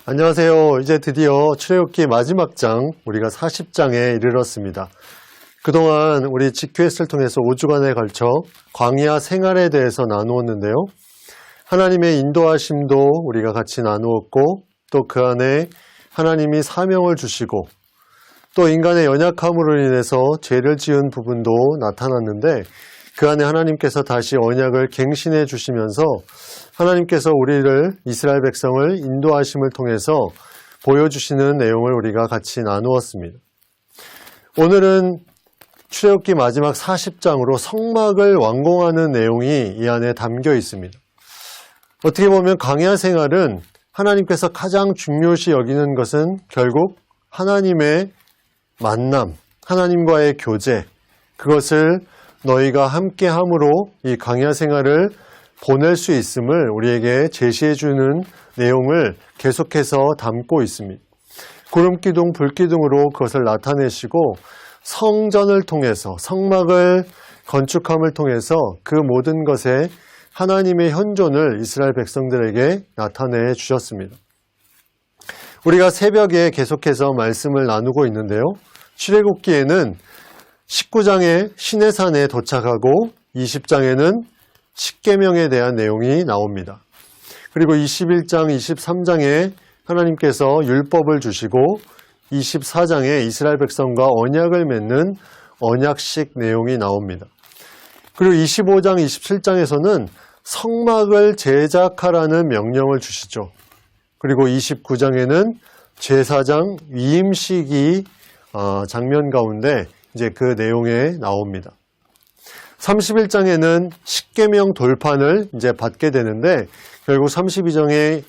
안녕하세요. 이제 드디어 출애굽기 마지막 장, 우리가 40장에 이르렀습니다. 그동안 우리 GQS를 통해서 5주간에 걸쳐 광야 생활에 대해서 나누었는데요. 하나님의 인도하심도 우리가 같이 나누었고, 또 그 안에 하나님이 사명을 주시고, 또 인간의 연약함으로 인해서 죄를 지은 부분도 나타났는데, 그 안에 하나님께서 다시 언약을 갱신해 주시면서 하나님께서 우리를, 이스라엘 백성을 인도하심을 통해서 보여주시는 내용을 우리가 같이 나누었습니다. 오늘은 출애굽기 마지막 40장으로 성막을 완공하는 내용이 이 안에 담겨 있습니다. 어떻게 보면 광야 생활은 하나님께서 가장 중요시 여기는 것은 결국 하나님의 만남, 하나님과의 교제, 그것을 너희가 함께 함으로 이 광야 생활을 보낼 수 있음을 우리에게 제시해 주는 내용을 계속해서 담고 있습니다. 구름기둥, 불기둥으로 그것을 나타내시고 성전을 통해서, 성막을 건축함을 통해서 그 모든 것에 하나님의 현존을 이스라엘 백성들에게 나타내 주셨습니다. 우리가 새벽에 계속해서 말씀을 나누고 있는데요. 출애굽기에는 19장에 시내산에 도착하고 20장에는 십계명에 대한 내용이 나옵니다. 그리고 21장, 23장에 하나님께서 율법을 주시고 24장에 이스라엘 백성과 언약을 맺는 언약식 내용이 나옵니다. 그리고 25장, 27장에서는 성막을 제작하라는 명령을 주시죠. 그리고 29장에는 제사장 위임식이 장면 가운데 이제 그 내용에 나옵니다. 31장에는 십계명 돌판을 이제 받게 되는데 결국 32장에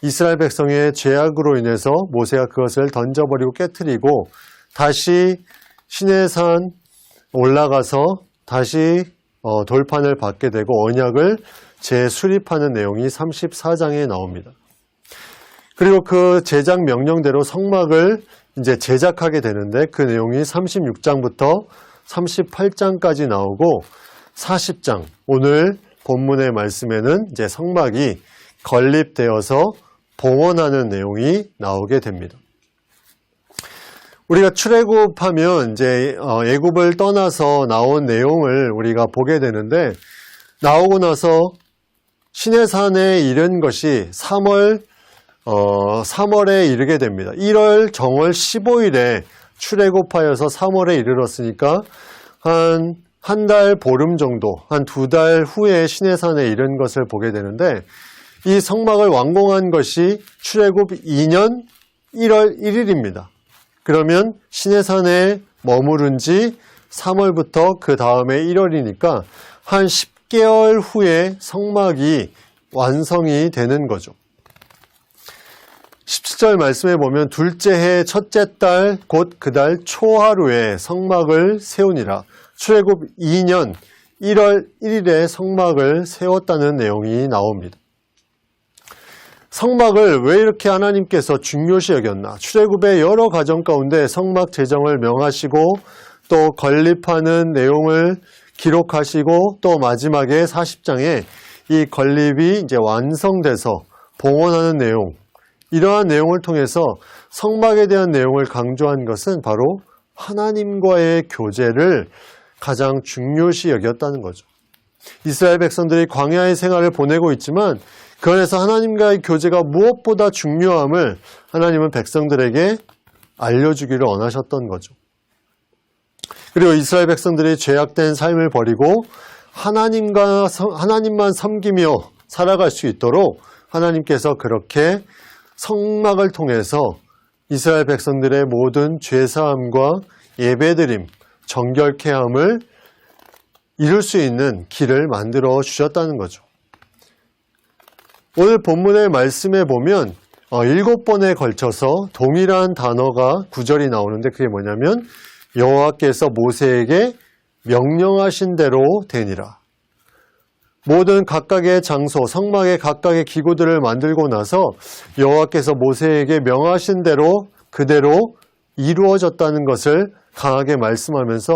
이스라엘 백성의 죄악으로 인해서 모세가 그것을 던져버리고 깨트리고 다시 시내산 올라가서 다시 돌판을 받게 되고 언약을 재수립하는 내용이 34장에 나옵니다. 그리고 그 제작 명령대로 성막을 이제 제작하게 되는데 그 내용이 36장부터 38장까지 나오고 40장, 오늘 본문의 말씀에는 이제 성막이 건립되어서 봉헌하는 내용이 나오게 됩니다. 우리가 출애굽하면 이제 애굽을 떠나서 나온 내용을 우리가 보게 되는데 나오고 나서 시내산에 이른 것이 3월에 이르게 됩니다. 1월 정월 15일에 출애굽하여서 3월에 이르렀으니까 한 달 보름 정도, 한 2달 후에 시내산에 이른 것을 보게 되는데 이 성막을 완공한 것이 출애굽 2년 1월 1일입니다. 그러면 시내산에 머무른 지 3월부터 그 다음에 1월이니까 한 10개월 후에 성막이 완성이 되는 거죠. 17절 말씀에 보면 둘째 해 첫째 달 곧 그 달 초하루에 성막을 세우니라. 출애굽 2년 1월 1일에 성막을 세웠다는 내용이 나옵니다. 성막을 왜 이렇게 하나님께서 중요시 여겼나? 출애굽의 여러 과정 가운데 성막 제정을 명하시고 또 건립하는 내용을 기록하시고 또 마지막에 40장에 이 건립이 이제 완성돼서 봉헌하는 내용, 이러한 내용을 통해서 성막에 대한 내용을 강조한 것은 바로 하나님과의 교제를 가장 중요시 여겼다는 거죠. 이스라엘 백성들이 광야의 생활을 보내고 있지만 그 안에서 하나님과의 교제가 무엇보다 중요함을 하나님은 백성들에게 알려주기를 원하셨던 거죠. 그리고 이스라엘 백성들이 죄악된 삶을 버리고 하나님만 섬기며 살아갈 수 있도록 하나님께서 그렇게 성막을 통해서 이스라엘 백성들의 모든 죄사함과 예배드림, 정결케 함을 이룰 수 있는 길을 만들어 주셨다는 거죠. 오늘 본문의 말씀에 보면 7번에 걸쳐서 동일한 단어가 구절이 나오는데 그게 뭐냐면 여호와께서 모세에게 명령하신 대로 되니라. 모든 각각의 장소, 성막의 각각의 기구들을 만들고 나서 여호와께서 모세에게 명하신 대로 그대로 이루어졌다는 것을 강하게 말씀하면서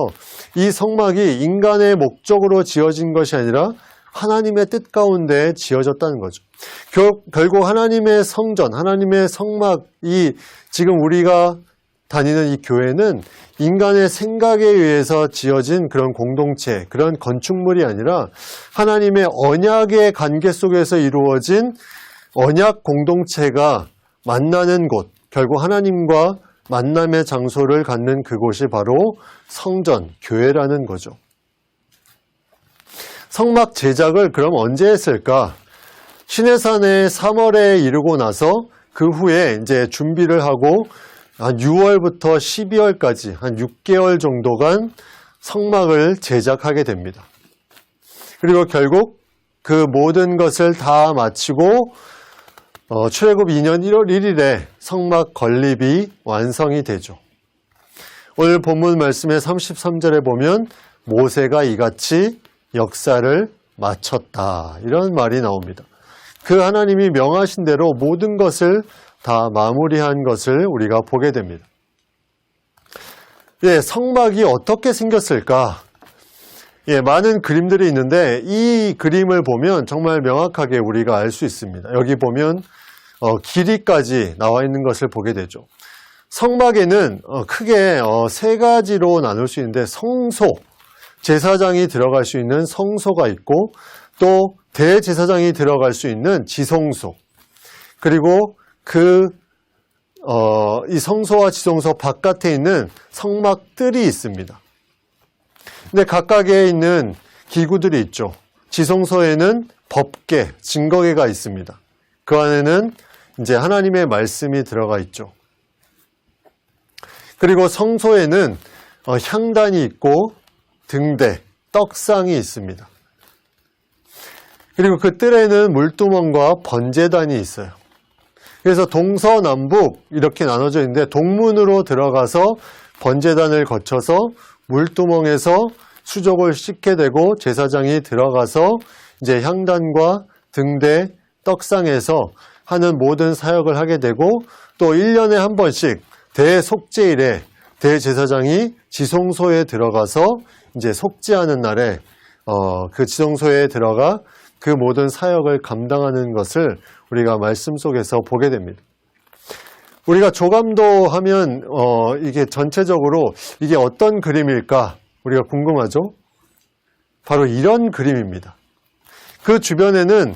이 성막이 인간의 목적으로 지어진 것이 아니라 하나님의 뜻 가운데 지어졌다는 거죠. 결국 하나님의 성전, 하나님의 성막이 지금 우리가 다니는 이 교회는 인간의 생각에 의해서 지어진 그런 공동체, 그런 건축물이 아니라 하나님의 언약의 관계 속에서 이루어진 언약 공동체가 만나는 곳, 결국 하나님과 만남의 장소를 갖는 그곳이 바로 성전, 교회라는 거죠. 성막 제작을 그럼 언제 했을까? 시내산에 3월에 이르고 나서 그 후에 이제 준비를 하고 한 6월부터 12월까지 한 6개월 정도간 성막을 제작하게 됩니다. 그리고 결국 그 모든 것을 다 마치고 출애굽 2년 1월 1일에 성막 건립이 완성이 되죠. 오늘 본문 말씀의 33절에 보면 모세가 이같이 역사를 마쳤다, 이런 말이 나옵니다. 그 하나님이 명하신 대로 모든 것을 다 마무리한 것을 우리가 보게 됩니다. 성막이 어떻게 생겼을까? 많은 그림들이 있는데 이 그림을 보면 정말 명확하게 우리가 알 수 있습니다. 여기 보면 길이까지 나와 있는 것을 보게 되죠. 성막에는 크게 세 가지로 나눌 수 있는데 성소, 제사장이 들어갈 수 있는 성소가 있고 또 대제사장이 들어갈 수 있는 지성소, 그리고 이 성소와 지성소 바깥에 있는 성막들이 있습니다. 근데 각각에 있는 기구들이 있죠. 지성소에는 법궤, 증거궤가 있습니다. 그 안에는 이제 하나님의 말씀이 들어가 있죠. 그리고 성소에는 향단이 있고 등대, 떡상이 있습니다. 그리고 그 뜰에는 물두멍과 번제단이 있어요. 그래서 동서남북 이렇게 나눠져 있는데 동문으로 들어가서 번제단을 거쳐서 물두멍에서 수족을 씻게 되고 제사장이 들어가서 이제 향단과 등대, 떡상에서 하는 모든 사역을 하게 되고 또 1년에 한 번씩 대속죄일에 대제사장이 지성소에 들어가서 이제 속죄하는 날에 그 지성소에 들어가 그 모든 사역을 감당하는 것을 우리가 말씀 속에서 보게 됩니다. 우리가 조감도 하면 이게 전체적으로 이게 어떤 그림일까 우리가 궁금하죠? 바로 이런 그림입니다. 그 주변에는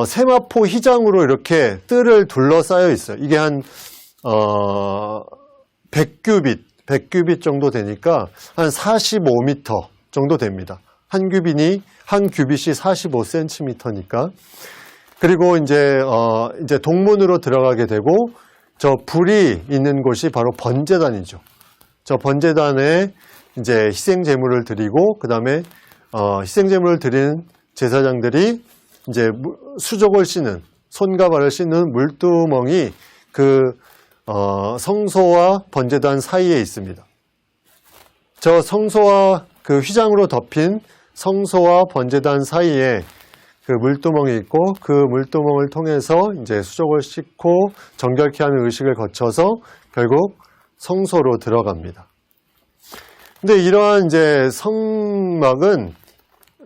세마포 휘장으로 이렇게 뜰을 둘러싸여 있어요. 이게 한 100규빗 정도 되니까 한 45m 정도 됩니다. 한 규빗이 45cm니까. 그리고 이제 동문으로 들어가게 되고 저 불이 있는 곳이 바로 번제단이죠. 저 번제단에 이제 희생 제물을 드리고 그다음에 희생 제물을 드린 제사장들이 이제 수족을 씻는 손과 발을 씻는 물두멍이 그 성소와 번제단 사이에 있습니다. 저 성소와 그 휘장으로 덮인 성소와 번제단 사이에 그 물두멍이 있고 그 물두멍을 통해서 이제 수족을 씻고 정결케 하는 의식을 거쳐서 결국 성소로 들어갑니다. 근데 이러한 이제 성막은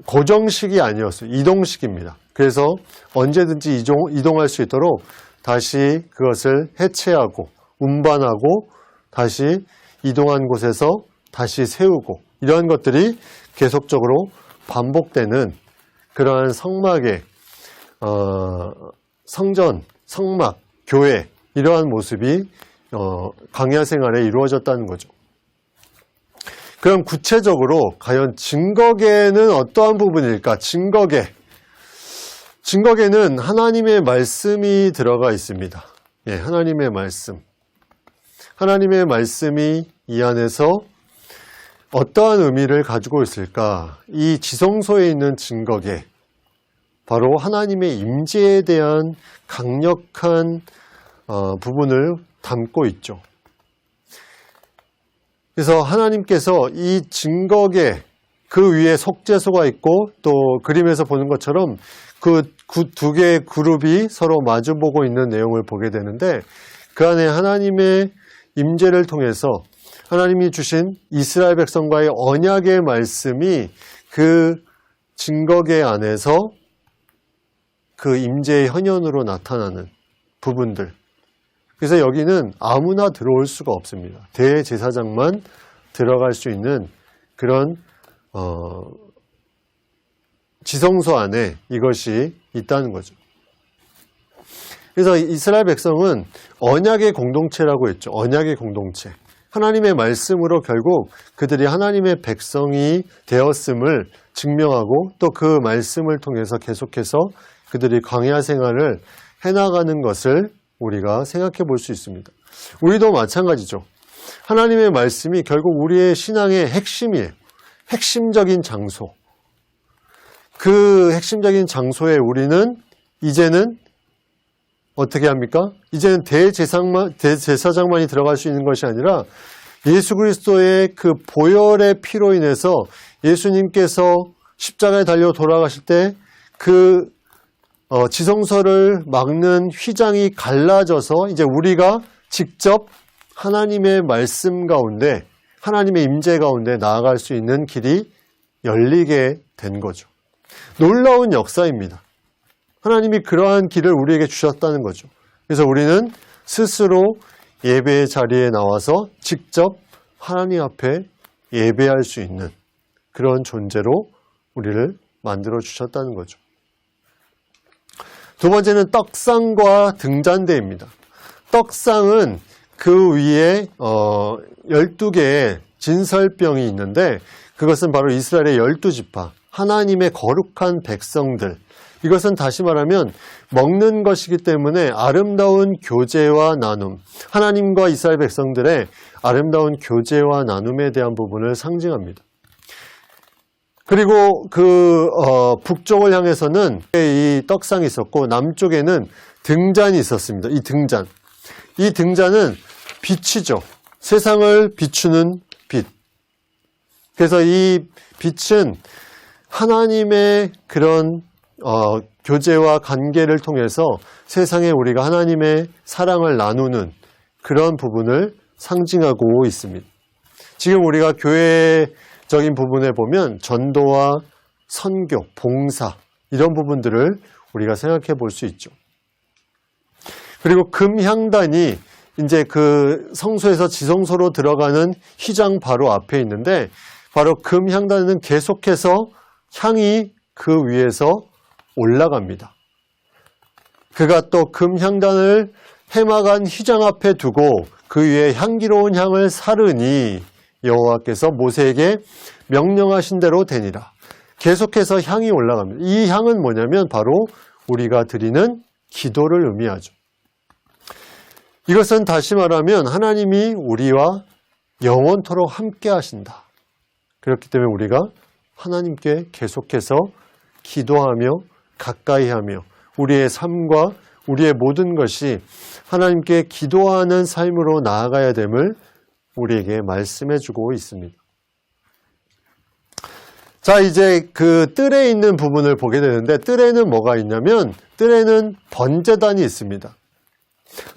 고정식이 아니었어요. 이동식입니다. 그래서 언제든지 이동할 수 있도록 다시 그것을 해체하고 운반하고 다시 이동한 곳에서 다시 세우고 이러한 것들이 계속적으로 반복되는 그러한 성막의 성전, 성막, 교회 이러한 모습이 광야 생활에 이루어졌다는 거죠. 그럼 구체적으로 과연 증거궤는 어떠한 부분일까? 증거궤는 하나님의 말씀이 들어가 있습니다. 하나님의 말씀. 하나님의 말씀이 이 안에서 어떠한 의미를 가지고 있을까? 이 지성소에 있는 증거궤, 바로 하나님의 임재에 대한 강력한 부분을 담고 있죠. 그래서 하나님께서 이 증거궤 그 위에 속죄소가 있고 또 그림에서 보는 것처럼 그 두 개의 그룹이 서로 마주보고 있는 내용을 보게 되는데 그 안에 하나님의 임재를 통해서 하나님이 주신 이스라엘 백성과의 언약의 말씀이 그 증거계 안에서 그 임재의 현현으로 나타나는 부분들. 그래서 여기는 아무나 들어올 수가 없습니다. 대제사장만 들어갈 수 있는 그런 지성소 안에 이것이 있다는 거죠. 그래서 이스라엘 백성은 언약의 공동체라고 했죠. 언약의 공동체. 하나님의 말씀으로 결국 그들이 하나님의 백성이 되었음을 증명하고 또 그 말씀을 통해서 계속해서 그들이 광야 생활을 해나가는 것을 우리가 생각해 볼 수 있습니다. 우리도 마찬가지죠. 하나님의 말씀이 결국 우리의 신앙의 핵심이에요. 핵심적인 장소. 그 핵심적인 장소에 우리는 이제는 어떻게 합니까? 이제는 대제사장만이 들어갈 수 있는 것이 아니라 예수 그리스도의 그 보혈의 피로 인해서 예수님께서 십자가에 달려 돌아가실 때 그 지성소를 막는 휘장이 갈라져서 이제 우리가 직접 하나님의 말씀 가운데 하나님의 임재 가운데 나아갈 수 있는 길이 열리게 된 거죠. 놀라운 역사입니다. 하나님이 그러한 길을 우리에게 주셨다는 거죠. 그래서 우리는 스스로 예배의 자리에 나와서 직접 하나님 앞에 예배할 수 있는 그런 존재로 우리를 만들어 주셨다는 거죠. 두 번째는 떡상과 등잔대입니다. 떡상은 그 위에 12개의 진설병이 있는데 그것은 바로 이스라엘의 12지파, 하나님의 거룩한 백성들. 이것은 다시 말하면 먹는 것이기 때문에 아름다운 교제와 나눔, 하나님과 이스라엘 백성들의 아름다운 교제와 나눔에 대한 부분을 상징합니다. 그리고 북쪽을 향해서는 이 떡상이 있었고 남쪽에는 등잔이 있었습니다. 이 등잔은 빛이죠. 세상을 비추는 빛. 그래서 이 빛은 하나님의 그런 교제와 관계를 통해서 세상에 우리가 하나님의 사랑을 나누는 그런 부분을 상징하고 있습니다. 지금 우리가 교회적인 부분에 보면 전도와 선교, 봉사 이런 부분들을 우리가 생각해 볼 수 있죠. 그리고 금향단이 이제 그 성소에서 지성소로 들어가는 휘장 바로 앞에 있는데 바로 금향단은 계속해서 향이 그 위에서 올라갑니다. 그가 또 금향단을 해막한 휘장 앞에 두고 그 위에 향기로운 향을 사르니 여호와께서 모세에게 명령하신 대로 되니라. 계속해서 향이 올라갑니다. 이 향은 뭐냐면 바로 우리가 드리는 기도를 의미하죠. 이것은 다시 말하면 하나님이 우리와 영원토록 함께 하신다. 그렇기 때문에 우리가 하나님께 계속해서 기도하며 가까이 하며 우리의 삶과 우리의 모든 것이 하나님께 기도하는 삶으로 나아가야 됨을 우리에게 말씀해 주고 있습니다. 자, 이제 그 뜰에 있는 부분을 보게 되는데 뜰에는 뭐가 있냐면 뜰에는 번제단이 있습니다.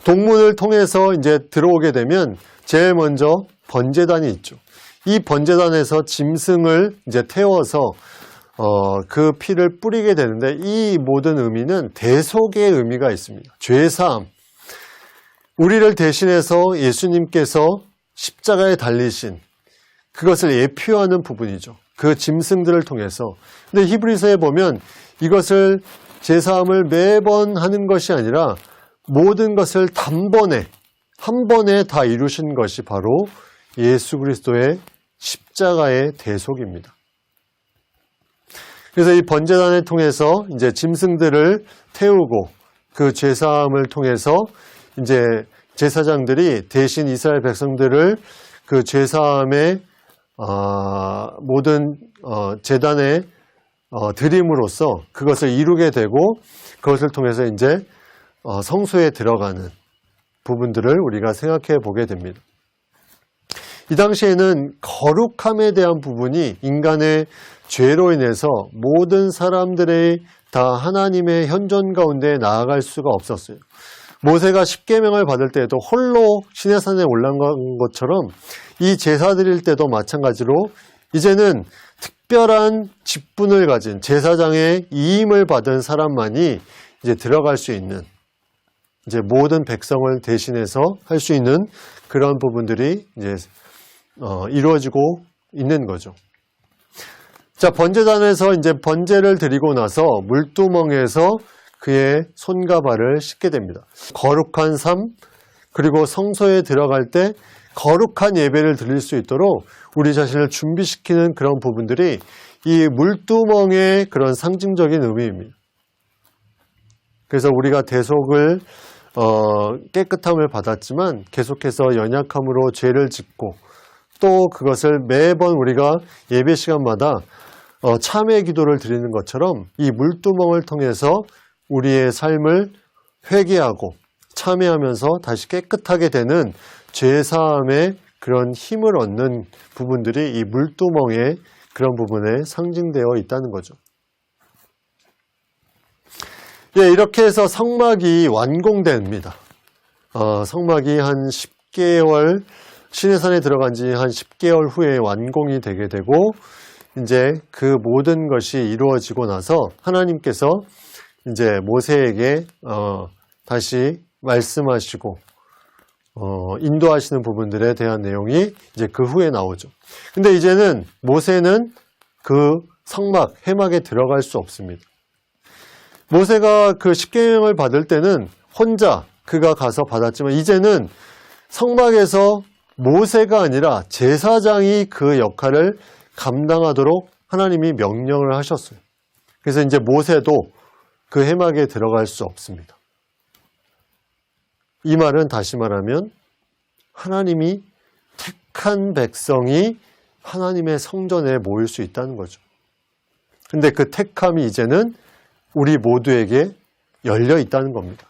동문을 통해서 이제 들어오게 되면 제일 먼저 번제단이 있죠. 이 번제단에서 짐승을 이제 태워서 그 피를 뿌리게 되는데 이 모든 의미는 대속의 의미가 있습니다. 죄사함. 우리를 대신해서 예수님께서 십자가에 달리신 그것을 예표하는 부분이죠. 그 짐승들을 통해서. 근데 히브리서에 보면 이것을 제사함을 매번 하는 것이 아니라 모든 것을 단번에 한 번에 다 이루신 것이 바로 예수 그리스도의 십자가의 대속입니다. 그래서 이 번제단을 통해서 이제 짐승들을 태우고 그 제사함을 통해서 이제 제사장들이 대신 이스라엘 백성들을 그 제사함의 모든 제단에 드림으로써 그것을 이루게 되고 그것을 통해서 이제 성소에 들어가는 부분들을 우리가 생각해 보게 됩니다. 이 당시에는 거룩함에 대한 부분이 인간의 죄로 인해서 모든 사람들이 다 하나님의 현존 가운데 나아갈 수가 없었어요. 모세가 십계명을 받을 때에도 홀로 시내산에 올라간 것처럼 이 제사 드릴 때도 마찬가지로 이제는 특별한 직분을 가진 제사장의 이임을 받은 사람만이 이제 들어갈 수 있는, 이제 모든 백성을 대신해서 할 수 있는 그런 부분들이 이제 이루어지고 있는 거죠. 자, 번제단에서 이제 번제를 드리고 나서 물두멍에서 그의 손과 발을 씻게 됩니다. 거룩한 삶, 그리고 성소에 들어갈 때 거룩한 예배를 드릴 수 있도록 우리 자신을 준비시키는 그런 부분들이 이 물두멍의 그런 상징적인 의미입니다. 그래서 우리가 대속을 깨끗함을 받았지만 계속해서 연약함으로 죄를 짓고 또 그것을 매번 우리가 예배 시간마다 참회 기도를 드리는 것처럼 이 물두멍을 통해서 우리의 삶을 회개하고 참회하면서 다시 깨끗하게 되는 죄사함의 그런 힘을 얻는 부분들이 이 물두멍의 그런 부분에 상징되어 있다는 거죠. 예, 이렇게 해서 성막이 완공됩니다. 성막이 한 10개월, 시내산에 들어간 지 한 10개월 후에 완공이 되게 되고, 이제 그 모든 것이 이루어지고 나서 하나님께서 이제 모세에게 다시 말씀하시고 인도하시는 부분들에 대한 내용이 이제 그 후에 나오죠. 근데 이제는 모세는 그 성막, 회막에 들어갈 수 없습니다. 모세가 그 십계명을 받을 때는 혼자 그가 가서 받았지만 이제는 성막에서 모세가 아니라 제사장이 그 역할을 감당하도록 하나님이 명령을 하셨어요. 그래서 이제 모세도 그 회막에 들어갈 수 없습니다. 이 말은 다시 말하면 하나님이 택한 백성이 하나님의 성전에 모일 수 있다는 거죠. 근데 그 택함이 이제는 우리 모두에게 열려 있다는 겁니다.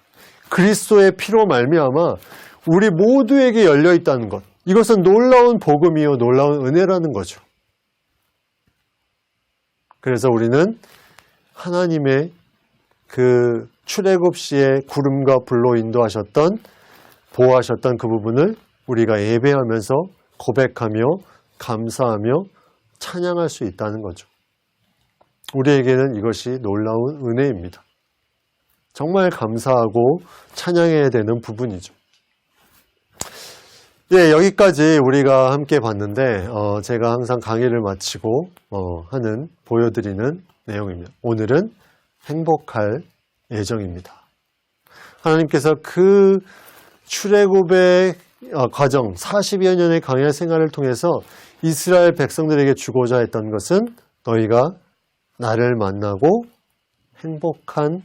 그리스도의 피로 말미암아 우리 모두에게 열려 있다는 것. 이것은 놀라운 복음이요, 놀라운 은혜라는 거죠. 그래서 우리는 하나님의 그 출애굽 시에 구름과 불로 인도하셨던, 보호하셨던 그 부분을 우리가 예배하면서 고백하며 감사하며 찬양할 수 있다는 거죠. 우리에게는 이것이 놀라운 은혜입니다. 정말 감사하고 찬양해야 되는 부분이죠. 예, 여기까지 우리가 함께 봤는데 제가 항상 강의를 마치고 보여드리는 내용입니다. 오늘은 행복할 예정입니다. 하나님께서 그 출애굽의 과정 40여 년의 광야 생활을 통해서 이스라엘 백성들에게 주고자 했던 것은 너희가 나를 만나고 행복한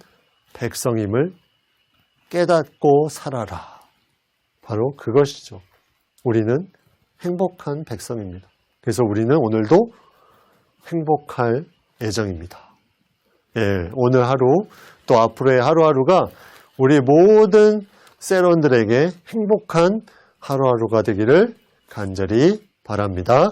백성임을 깨닫고 살아라. 바로 그것이죠. 우리는 행복한 백성입니다. 그래서 우리는 오늘도 행복할 예정입니다. 예, 오늘 하루 또 앞으로의 하루하루가 우리 모든 세론들에게 행복한 하루하루가 되기를 간절히 바랍니다.